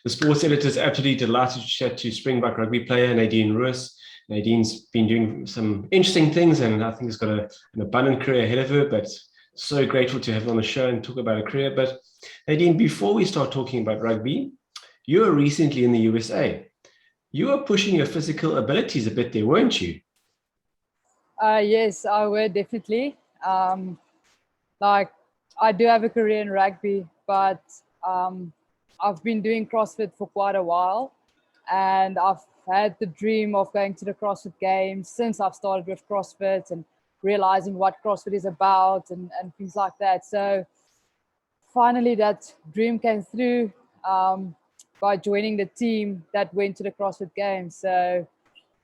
the sports editor is absolutely delighted to chat to Springbok rugby player Nadine Roos. Nadine's been doing some interesting things and I think has got an abundant career ahead of her, but so grateful to have her on the show and talk about her career. But Nadine, before we start talking about rugby, you were recently in the USA. You were pushing your physical abilities a bit there, weren't you? Yes, I would definitely. Like, I do have a career in rugby, but I've been doing CrossFit for quite a while, and I've had the dream of going to the CrossFit Games since I've started with CrossFit and realizing what CrossFit is about and things like that. So finally, that dream came through by joining the team that went to the CrossFit Games. So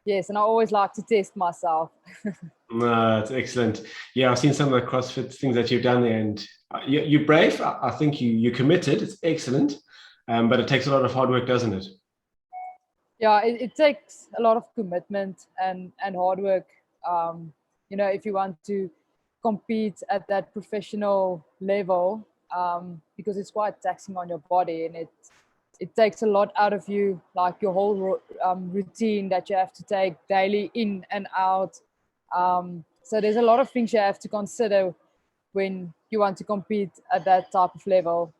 yes, and I always like to test myself. No, it's excellent. Yeah, I've seen some of the CrossFit things that you've done there, and you're brave. I think you're committed. It's excellent, but it takes a lot of hard work, doesn't it? Yeah, it takes a lot of commitment and hard work. If you want to compete at that professional level, because it's quite taxing on your body, and it takes a lot out of you, like your whole routine that you have to take daily in and out. So there's a lot of things you have to consider when you want to compete at that type of level.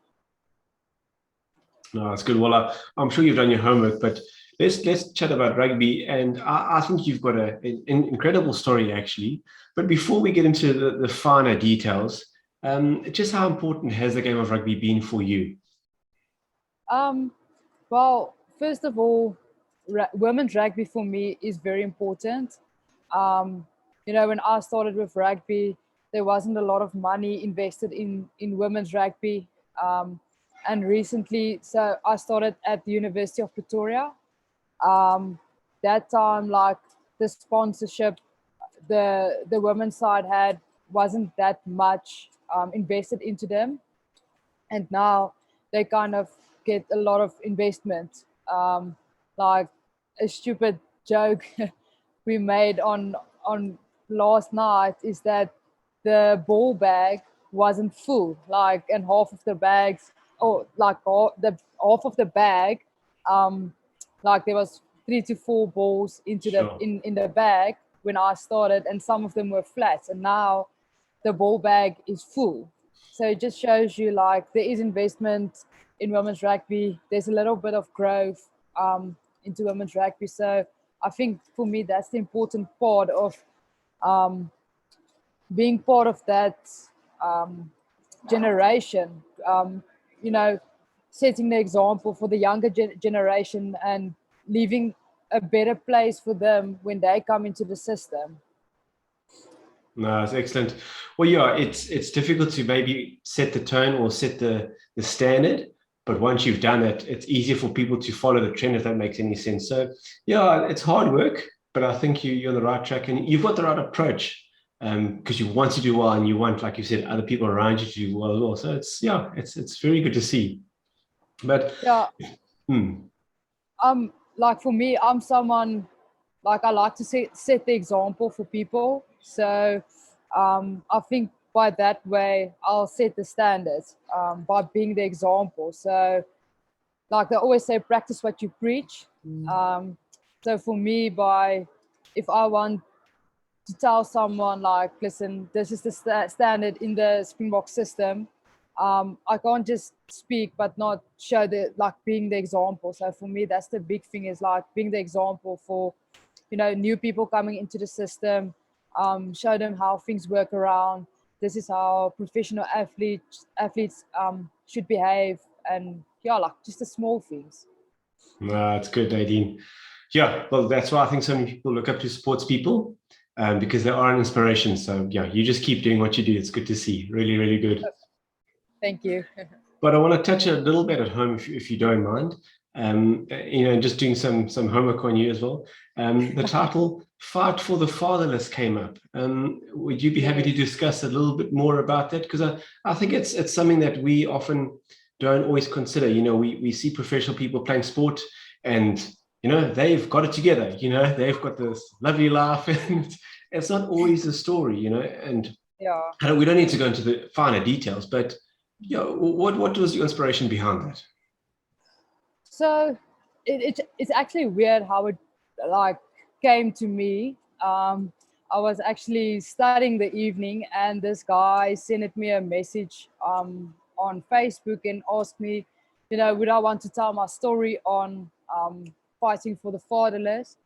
No, that's good. Well, I'm sure you've done your homework, but let's chat about rugby. And I think you've got an incredible story, actually. But before we get into the finer details, just how important has the game of rugby been for you? Well, first of all, women's rugby for me is very important. When I started with rugby, there wasn't a lot of money invested in women's rugby. And recently, so I started at the University of Pretoria. That time, like, the sponsorship the women's side had wasn't that much invested into them, and now they kind of get a lot of investment. Like, a stupid joke we made on last night is that the ball bag wasn't full, like, and half of the bags, or like half of the bag, like, there was 3 to 4 balls into the Sure. in the bag when I started, and some of them were flat, and now the ball bag is full. So it just shows you, like, there is investment in women's rugby. There's a little bit of growth into women's rugby. So I think for me that's the important part of um, being part of that generation. You know, setting the example for the younger generation and leaving a better place for them when they come into the system. No, it's excellent. Well, yeah, it's difficult to maybe set the tone or set the standard, but once you've done it, it's easier for people to follow the trend, if that makes any sense. So, yeah, it's hard work, but I think you're on the right track and you've got the right approach, because you want to do well and you want, like you said, other people around you to do well as well. So it's very good to see. But Yeah. hmm, Like, for me, I'm someone, like, I like to set the example for people. So I think by that way I'll set the standards, by being the example. So, like, they always say, practice what you preach. So for me, if I want to tell someone, like, listen, this is the standard in the Springbok system, I can't just speak but not show the, like, being the example. So for me, that's the big thing, is like being the example for, new people coming into the system. Show them how things work around. This is how professional athletes should behave, and yeah, like, just the small things. no, it's good, Nadine. Yeah, well, that's why I think so many people look up to sports people, because they are an inspiration. So, yeah, you just keep doing what you do. It's good to see. Really, really good. Thank you. But I want to touch a little bit at home, if you don't mind. Just doing some homework on you as well. The title "Fight for the Fatherless" came up. Would you be happy to Yes. discuss a little bit more about that? Because I think it's something that we often don't always consider. We see professional people playing sport, and they've got it together. They've got this lovely life, and it's not always the story. And Yeah. we don't need to go into the finer details, but yeah, what was your inspiration behind that? So it's actually weird how it like came to me. I was actually studying the evening, and this guy sent me a message on Facebook and asked me, would I want to tell my story on fighting for the fatherless.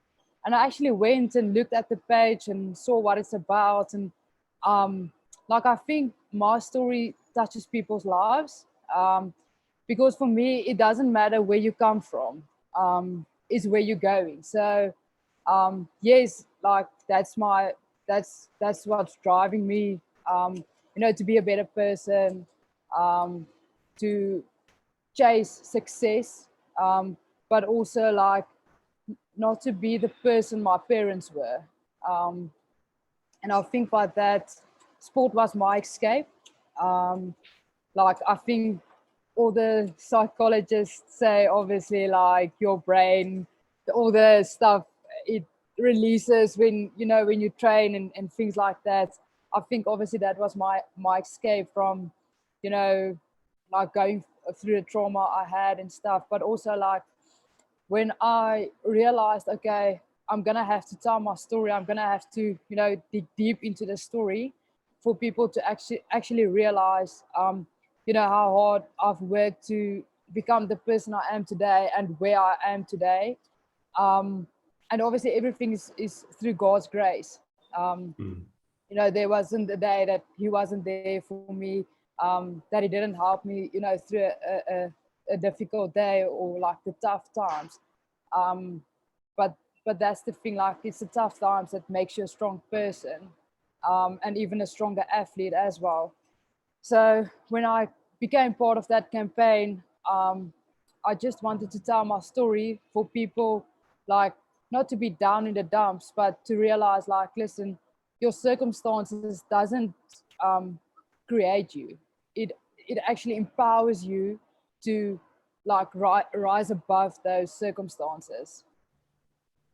And I actually went and looked at the page and saw what it's about. And like, I think my story touches people's lives. Because for me, it doesn't matter where you come from, it's where you're going. So yes, like that's what's driving me, to be a better person, to chase success, but also like not to be the person my parents were. um, and I think by that, sport was my escape. Like, I think all the psychologists say, obviously, like your brain, all the stuff it releases when you train, and things like that. I think obviously that was my escape from, you know like going through the trauma I had and stuff. But also, like, when I realized, okay, I'm gonna have to tell my story, I'm gonna have to, dig deep into the story for people to actually realize, how hard I've worked to become the person I am today and where I am today. Um, and obviously, everything is through God's grace. Mm. There wasn't a day that He wasn't there for me, that He didn't help me, through a difficult day or like the tough times. Um, but that's the thing, like, it's the tough times that makes you a strong person, and even a stronger athlete as well. So when I became part of that campaign, I just wanted to tell my story for people, like, not to be down in the dumps, but to realize, like, listen, your circumstances doesn't um, create you. It actually empowers you to, like, rise above those circumstances.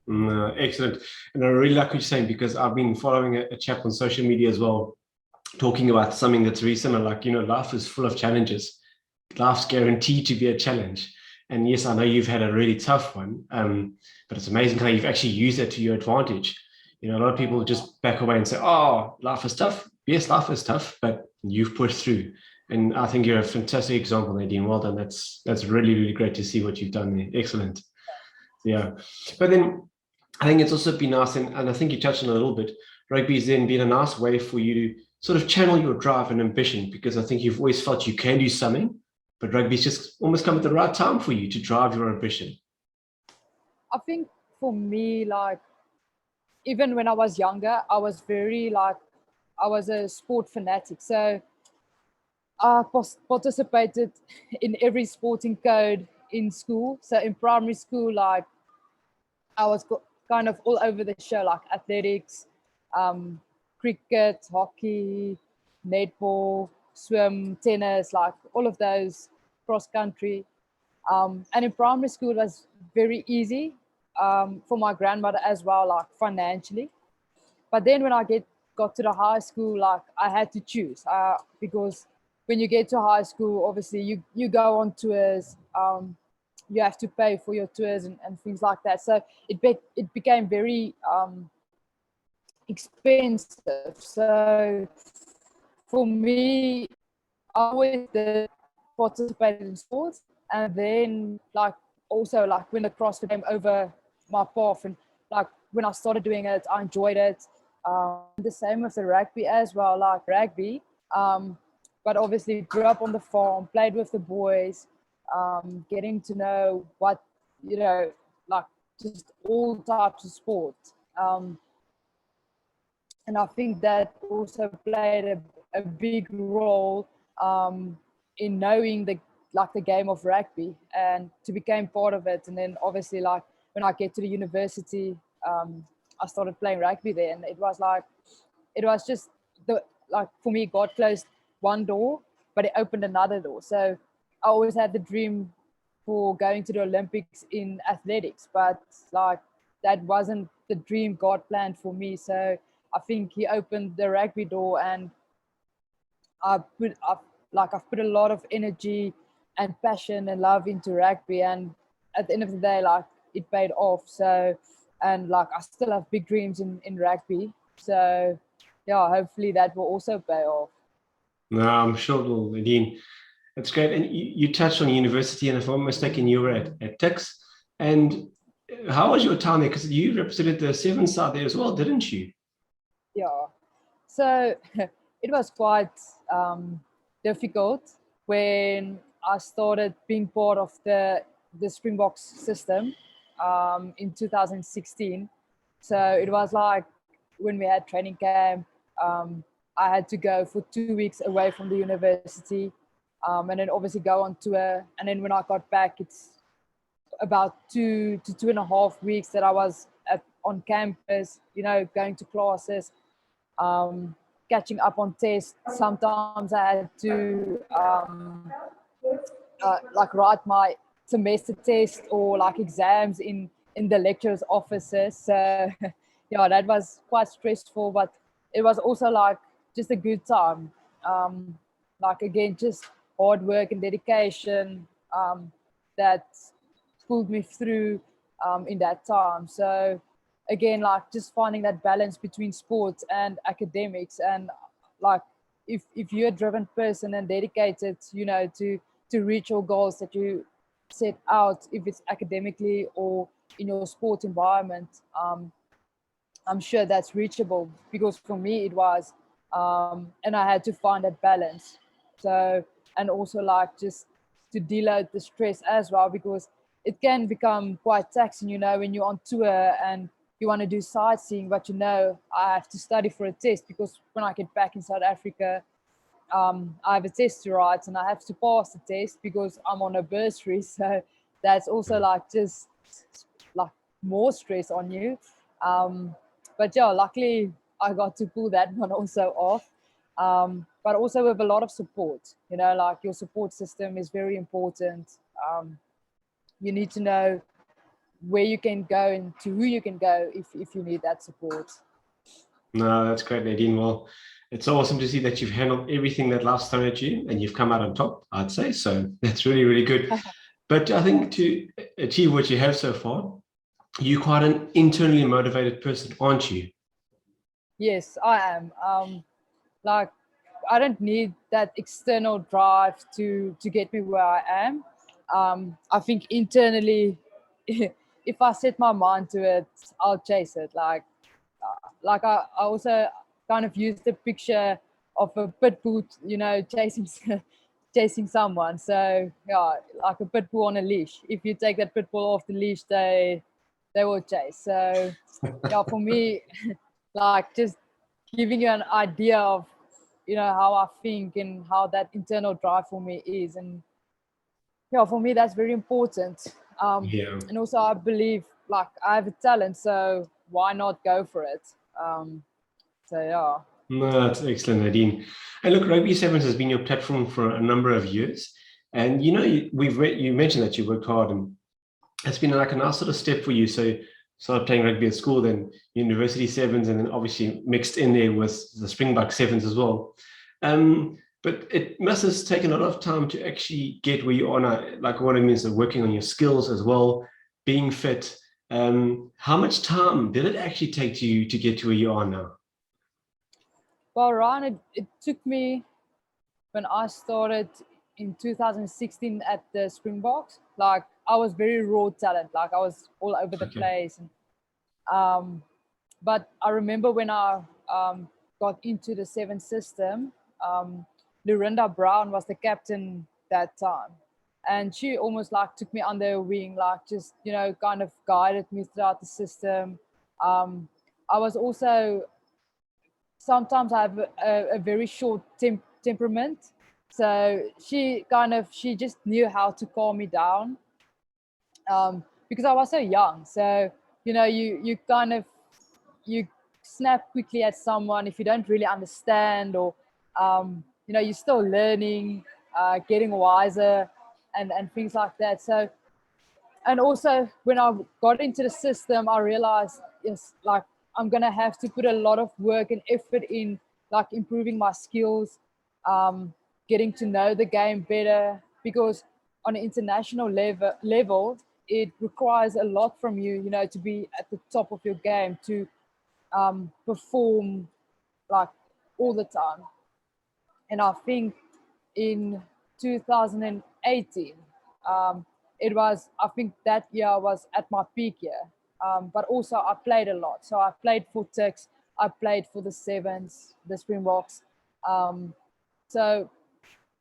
Excellent. And I really like what you're saying, because I've been following a chap on social media as well, talking about something that's very similar. Like, life is full of challenges. Life's guaranteed to be a challenge. And yes, I know you've had a really tough one, but it's amazing how you've actually used it to your advantage. A lot of people just back away and say, oh, life is tough. Yes, life is tough, but you've pushed through. And I think you're a fantastic example, Nadine. Well done. That's really, really great to see what you've done there. Excellent. Yeah. But then I think it's also been nice, and I think you touched on it a little bit. Rugby's then been a nice way for you to sort of channel your drive and ambition, because I think you've always felt you can do something, but rugby's just almost come at the right time for you to drive your ambition. I think for me, like, even when I was younger, I was very, like, I was a sport fanatic. So I participated in every sporting code in school. So in primary school, like, I was kind of all over the show, like athletics, um, cricket, hockey, netball, swim, tennis, like all of those, cross country. And in primary school, it was very easy, for my grandmother as well, like financially. But then when I got to the high school, like, I had to choose, because when you get to high school, obviously you go on tours, you have to pay for your tours and things like that. So it became very expensive. So for me, I always did participate in sports, and then, like, also, like, when the CrossFit came over my path, and like when I started doing it, I enjoyed it. The same with the rugby as well, like rugby. But obviously, grew up on the farm, played with the boys, getting to know what, like, just all types of sport. Um, and I think that also played a big role, in knowing the game of rugby and to become part of it. And then obviously, like, when I get to the university, I started playing rugby there, and it was just the like, for me, God closed one door, but it opened another door. So I always had the dream for going to the Olympics in athletics, but like, that wasn't the dream God planned for me. So I think He opened the rugby door, and I've put a lot of energy and passion and love into rugby, and at the end of the day, like it paid off. So, and like I still have big dreams in rugby. So yeah, hopefully that will also pay off. No, I'm sure it will, Nadine. That's great. And you touched on university, and if I'm not mistaken, you were at Tix. And how was your time there? Because you represented the Sevens side there as well, didn't you? Yeah. So it was quite difficult when I started being part of the Springboks system in 2016. So it was like when we had training camp, I had to go for 2 weeks away from the university, and then obviously go on tour. And then when I got back, it's about 2 to 2.5 weeks that I was on campus, going to classes, um, catching up on tests. Sometimes I had to like write my semester test or like exams in the lecturers' offices. So yeah, that was quite stressful, but it was also like just a good time. Like again, just hard work and dedication that pulled me through in that time. So again, like just finding that balance between sports and academics, and like if you're a driven person and dedicated, to reach your goals that you set out, if it's academically or in your sport environment, I'm sure that's reachable, because for me it was, and I had to find that balance. So, and also like just to deal out the stress as well, because it can become quite taxing, when you're on tour and you want to do sightseeing, but I have to study for a test, because when I get back in South Africa, I have a test to write and I have to pass the test because I'm on a bursary. So that's also like just like more stress on you. But yeah, luckily I got to pull that one also off. But also with a lot of support, like your support system is very important. You need to know where you can go and to who you can go if you need that support. No, that's great, Nadine. Well, it's awesome to see that you've handled everything that life's thrown at you and you've come out on top, I'd say. So that's really, really good. But I think to achieve what you have so far, you're quite an internally motivated person, aren't you? Yes, I am. Like I don't need that external drive to get me where I am. I think internally, if I set my mind to it, I'll chase it. I also kind of use the picture of a pit bull, chasing chasing someone. So yeah, like a pit bull on a leash. If you take that pit bull off the leash, they will chase. So yeah, for me, like just giving you an idea of how I think and how that internal drive for me is. And yeah, for me that's very important. Yeah. And also I believe like I have a talent, so why not go for it? So yeah. No, that's excellent, Nadine. And look, Rugby Sevens has been your platform for a number of years. And you mentioned that you worked hard, and it's been like a nice sort of step for you. So started playing rugby at school, then university sevens, and then obviously mixed in there with the Springbok sevens as well. But it must have taken a lot of time to actually get where you are now. Like what I mean is working on your skills as well, being fit. How much time did it actually take you to get to where you are now? Well, Ryan, it took me, when I started in 2016 at the Springboks, like I was very raw talent, like I was all over the Okay. place. And but I remember when I got into the seven system, Lorinda Brown was the captain that time. And she almost like took me under her wing, like just, kind of guided me throughout the system. I was also, sometimes I have a very short temperament. So she just knew how to calm me down, because I was so young. So, you kind of, you snap quickly at someone if you don't really understand, or you're still learning, getting wiser, and things like that. So, and also when I got into the system, I realized, yes, like I'm gonna have to put a lot of work and effort in, like improving my skills, getting to know the game better, because on an international level it requires a lot from you, you know, to be at the top of your game, to perform like all the time. And I think in 2018, I think that year was at my peak year. But also I played a lot. So I played for Turks, I played for the Sevens, the Springboks. So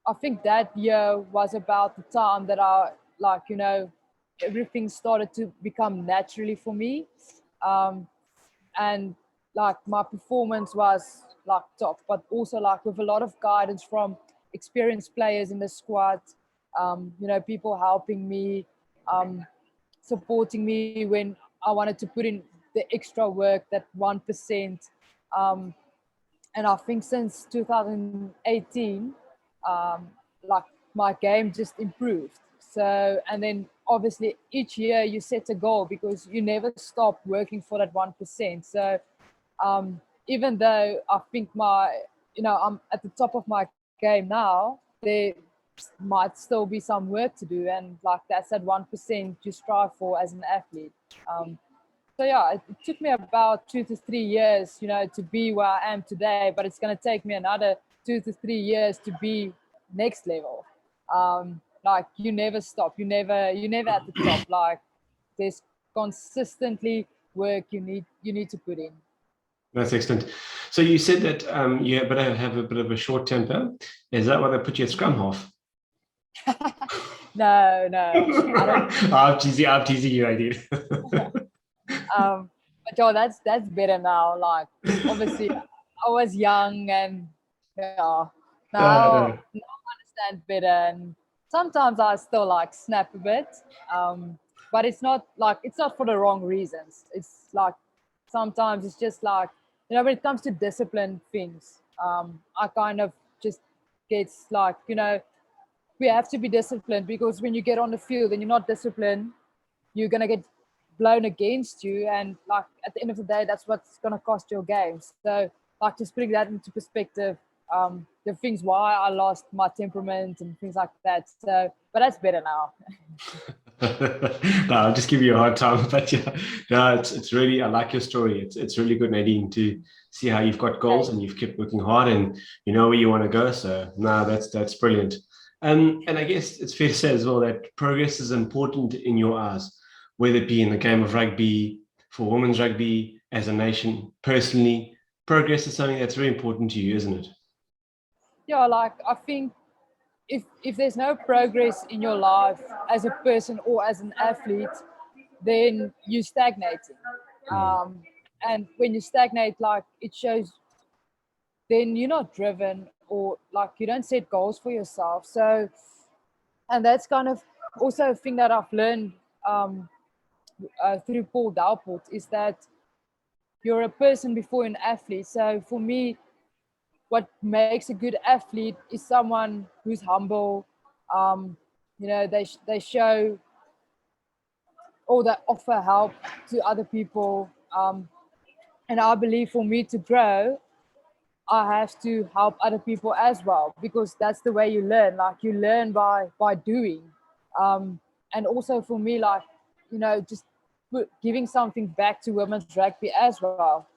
I think that year was about the time that I, like, you know, everything started to become naturally for me. And like my performance was like top, but also like with a lot of guidance from experienced players in the squad, you know, people helping me, supporting me when I wanted to put in the extra work, that 1%. And I think since 2018, um, like my game just improved. So, and then obviously each year you set a goal because you never stop working for that 1%. So, even though I think I'm at the top of my game now, there might still be some work to do. And like that's that 1% you strive for as an athlete. So yeah, it took me about 2 to 3 years, you know, to be where I am today, but it's going to take me another 2 to 3 years to be next level. Like you never stop, you're never at the top. Like there's consistently work you need to put in. That's excellent. So you said that you have a bit of a short temper. Is that why they put you at scrum half? No, I don't. I'm teasing you, I did. But yo, that's better now. Like obviously, I was young, and yeah, now No. I understand better. And sometimes I still like snap a bit, but it's not for the wrong reasons. It's like sometimes it's just like, you know, when it comes to discipline things, I kind of just gets like, you know, we have to be disciplined, because when you get on the field and you're not disciplined, you're gonna get blown against you, and like at the end of the day, that's what's gonna cost your game. So like just putting that into perspective, the things why I lost my temperament and things like that. So, but that's better now. No, I'll just give you a hard time, but yeah, no, it's really, I like your story. It's really good, Nadine, to see how you've got goals and you've kept working hard and you know where you want to go. So no, that's brilliant. And I guess it's fair to say as well that progress is important in your eyes, whether it be in the game of rugby, for women's rugby, as a nation, personally. Progress is something that's very important to you, isn't it? Yeah, like I think if there's no progress in your life as a person or as an athlete, then you're stagnating. Mm. And when you stagnate, like it shows, then you're not driven, or like you don't set goals for yourself. So, and that's kind of also a thing that I've learned, through Paul Dalport, is that you're a person before an athlete. So for me, what makes a good athlete is someone who's humble. You know, they show, or they offer help to other people. And I believe for me to grow, I have to help other people as well, because that's the way you learn. Like you learn by doing. And also for me, like, you know, just giving something back to women's rugby as well.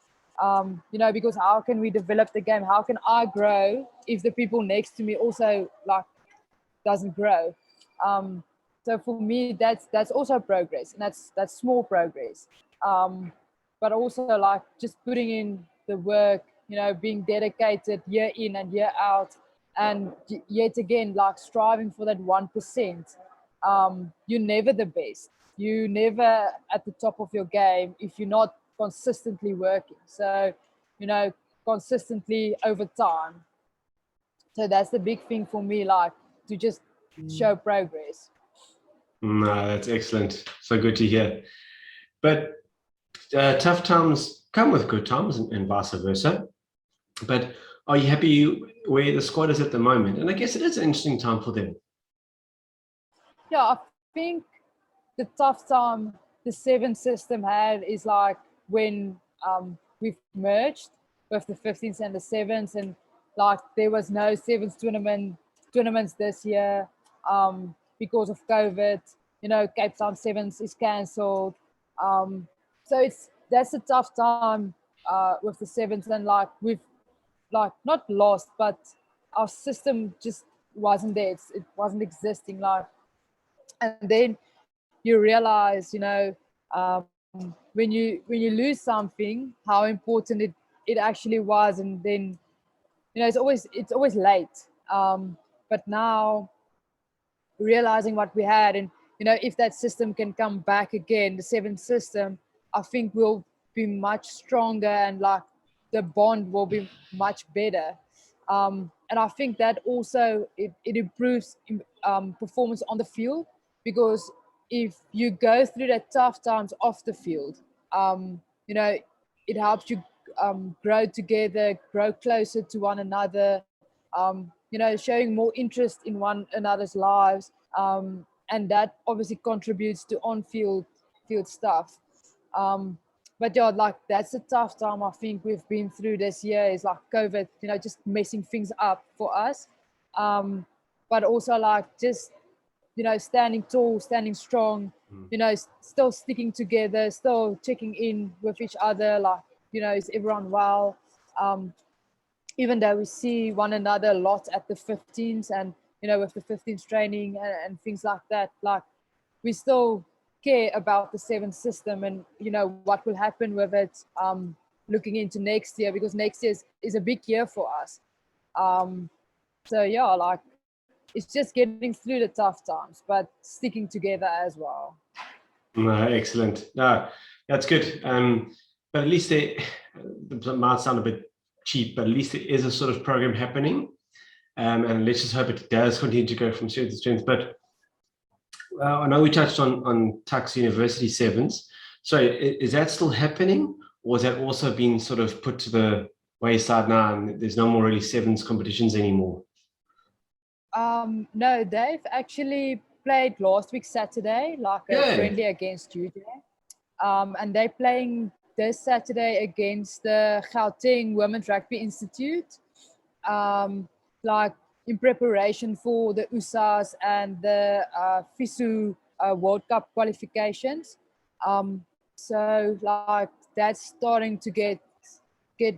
You know, because how can we develop the game? How can I grow if the people next to me also like doesn't grow? So for me, that's also progress, and that's small progress. Um, but also like just putting in the work, you know, being dedicated year in and year out, and yet again like striving for that 1%. You're never the best, you never at the top of your game if you're not consistently working. So, you know, consistently over time. So that's the big thing for me, like to just show progress. No, that's excellent. So good to hear. But tough times come with good times and vice versa. But are you happy where the squad is at the moment? And I guess it is an interesting time for them. Yeah, I think the tough time the seven system had is like when we've merged with the 15s and the sevens, and like there was no sevens tournaments this year, because of COVID. Cape Town Sevens is cancelled. So that's a tough time with the Sevens, and like we've like not lost, but our system just wasn't there. It wasn't existing. Like, and then you realize, when you lose something, how important it actually was, and then it's always late. But now realizing what we had, and if that system can come back again, the seventh system, I think we'll be much stronger, and like the bond will be much better. And I think that also it improves performance on the field, because if you go through the tough times off the field, um, you know it helps you grow together, grow closer to one another, showing more interest in one another's lives, and that obviously contributes to on field stuff. Um, but yeah, like that's a tough time I think we've been through this year, is like COVID, just messing things up for us. Um, but also like just standing tall, standing strong, still sticking together, still checking in with each other, like is everyone well? Um, Even though we see one another a lot at the 15s, and with the 15s training and things like that, like we still care about the seven system, and what will happen with it, looking into next year, because next year is a big year for us. um, so yeah, like it's just getting through the tough times, but sticking together as well. No, excellent. No, that's good. But at least it might sound a bit cheap, but at least there is a sort of program happening. And let's just hope it does continue to go from strength to strength. But I know we touched on Tux University Sevens. So is that still happening, or is that also being sort of put to the wayside now, and there's no more really sevens competitions anymore? No, they've actually played last week Saturday, like a Yeah. friendly against UJ. And they're playing this Saturday against the Gauteng Women's Rugby Institute, um, like in preparation for the USAs and the FISU World Cup qualifications. So like that's starting to get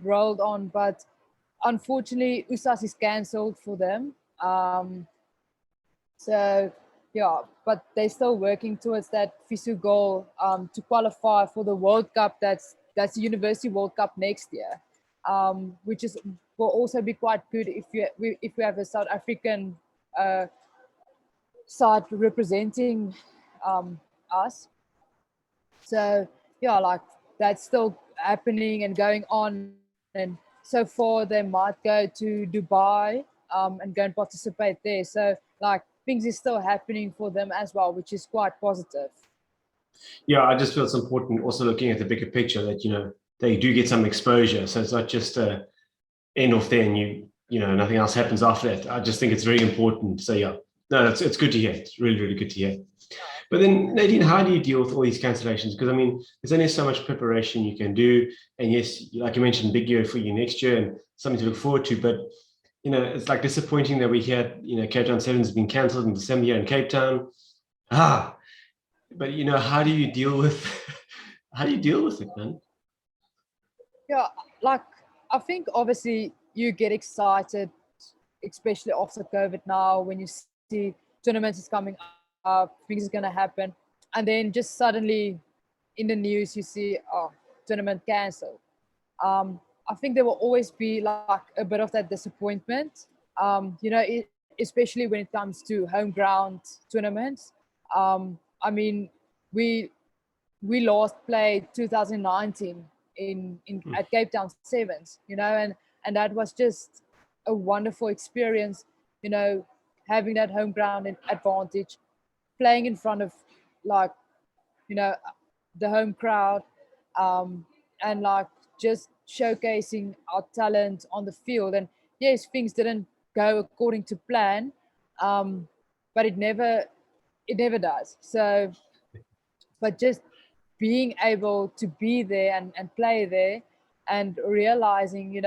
rolled on, but unfortunately USAs is cancelled for them. So yeah, but they're still working towards that FISU goal, to qualify for the World Cup. That's the University World Cup next year, which is will also be quite good if we have a South African uh, side representing us. So yeah, like that's still happening and going on, and so far they might go to Dubai, and go and participate there. So like things is still happening for them as well, which is quite positive. Yeah, I just feel it's important also looking at the bigger picture that, they do get some exposure. So it's not just a end off there and nothing else happens after that. I just think it's very important. So yeah, no, it's good to hear. It's really, really good to hear. But then, Nadine, how do you deal with all these cancellations? Because I mean, there's only so much preparation you can do. And yes, like you mentioned, big year for you next year and something to look forward to. But it's like disappointing that we hear, Cape Town Sevens has been cancelled in December here in Cape Town. But how do you deal with how do you deal with it, man? Yeah, like I think obviously you get excited, especially after COVID now, when you see tournaments is coming up, things is gonna happen, and then just suddenly in the news you see, oh, tournament cancelled. I think there will always be like a bit of that disappointment, especially when it comes to home ground tournaments. I mean, we we last played 2019 in Hmm. at Cape Town Sevens, and that was just a wonderful experience, you know, having that home ground advantage, playing in front of like you know the home crowd, um, and like just showcasing our talent on the field. And yes, things didn't go according to plan, um, but it never does. So, but just being able to be there and play there, and realizing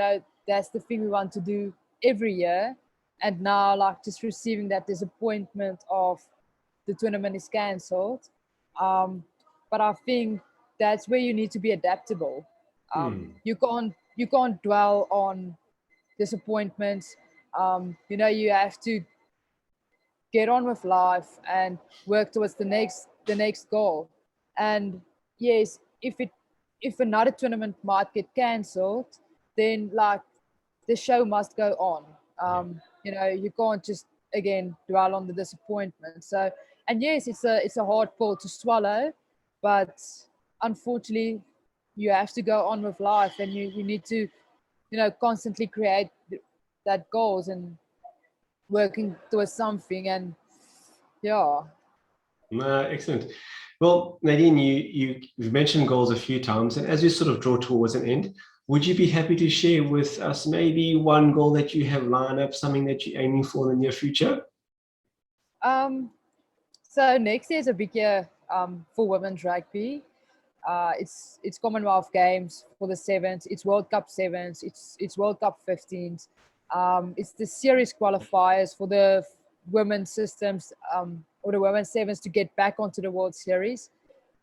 that's the thing we want to do every year, and now like just receiving that disappointment of the tournament is cancelled. But I think that's where you need to be adaptable. You can't dwell on disappointments. You have to get on with life and work towards the next goal. And yes, if another tournament might get cancelled, then like the show must go on. You can't just again dwell on the disappointment. So, and yes, it's a hard pill to swallow, but unfortunately, you have to go on with life, and you need to constantly create that goals and working towards something. And yeah. Excellent. Well, Nadine, you've mentioned goals a few times, and as we sort of draw towards an end, would you be happy to share with us maybe one goal that you have lined up, something that you're aiming for in the near future? So next year is a big year for women's rugby. It's Commonwealth Games for the sevens. It's World Cup sevens. It's World Cup 15s. It's the series qualifiers for the women's systems or the women's sevens to get back onto the World Series.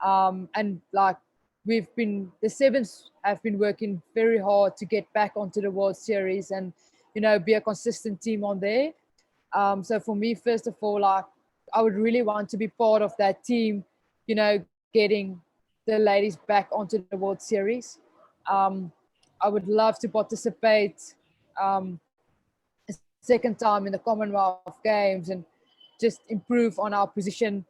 And like the sevens have been working very hard to get back onto the World Series and be a consistent team on there. So for me, first of all, like I would really want to be part of that team, getting the ladies back onto the World Series. I would love to participate a second time in the Commonwealth Games and just improve on our position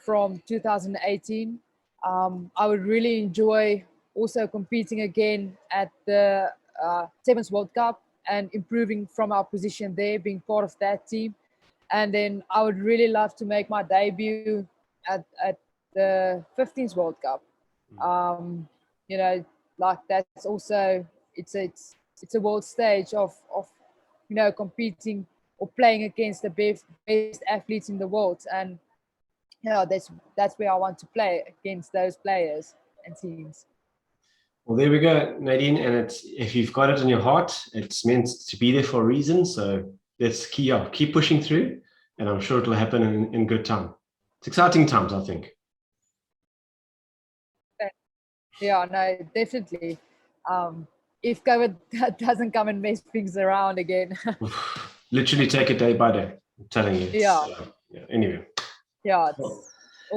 from 2018. I would really enjoy also competing again at the Sevens World Cup and improving from our position there, being part of that team. And then I would really love to make my debut at the 15th World Cup. Like that's also it's a world stage of competing or playing against the best athletes in the world, and that's where I want to play against those players and teams. Well, there we go, Nadine. And if you've got it in your heart, it's meant to be there for a reason. So let's keep pushing through, and I'm sure it'll happen in good time. It's exciting times, I think. Yeah, no, definitely. If COVID doesn't come and mess things around again. Literally take it day by day. I'm telling you. Yeah. Anyway. Yeah, it's all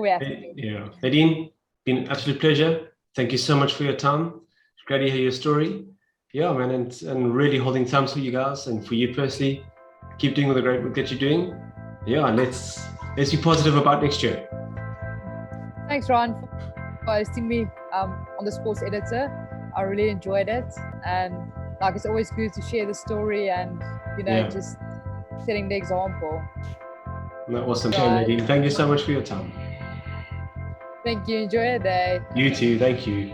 we have to do. Yeah. Nadine, been an absolute pleasure. Thank you so much for your time. It's great to hear your story. Yeah, man, and really holding thumbs for you guys and for you personally. Keep doing all the great work that you're doing. Yeah, let's be positive about next year. Thanks, Ron, for hosting me on the Sports Editor. I really enjoyed it, and like it's always good to share the story and just setting the example. Awesome. Nadine, thank you so much for your time. Thank you. Enjoy your day. You too. Thank you.